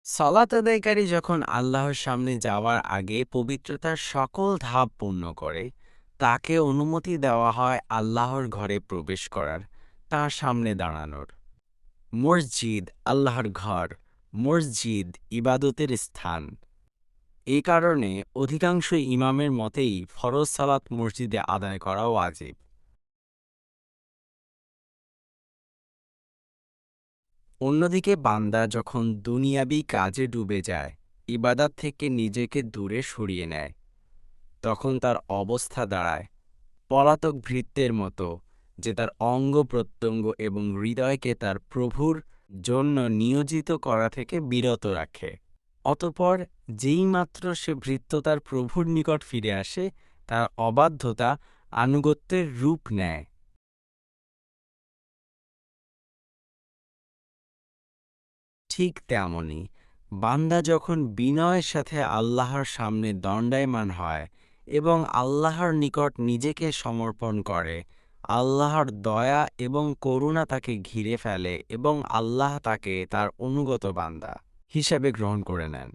সালাত আদায়কারী যখন আল্লাহর সামনে যাওয়ার আগে পবিত্রতার সকল ধাপ পূর্ণ করে, তাকে অনুমতি দেওয়া হয় আল্লাহর ঘরে প্রবেশ করার, তার সামনে দাঁড়ানোর। মসজিদ আল্লাহর ঘর, মসজিদ ইবাদতের স্থান। এই কারণে অধিকাংশ ইমামের মতেই ফরজ সালাত মসজিদে আদায় করা ওয়াজিব। অন্যদিকে বান্দা যখন দুনিয়াবি কাজে ডুবে যায়, ইবাদত থেকে নিজেকে দূরে সরিয়ে নেয়, তখন তার অবস্থা দাঁড়ায় পলাতক ভৃত্যের মতো, যে তার অঙ্গ প্রত্যঙ্গ এবং হৃদয়কে তার প্রভুর জন্য নিয়োজিত করা থেকে বিরত রাখে। অতঃপর যেই মাত্র সে ভৃত্য তার প্রভুর নিকট ফিরে আসে, তার অবাধ্যতা আনুগত্যের রূপ নেয়। ঠিক তেমনি বান্দা যখন বিনয়ের সাথে আল্লাহর সামনে দণ্ডায়মান হয় এবং আল্লাহর নিকট নিজেকে সমর্পণ করে, আল্লাহর দয়া এবং করুণা তাকে ঘিরে ফেলে এবং আল্লাহ তাকে তার অনুগত বান্দা হিসেবে গ্রহণ করে নেন।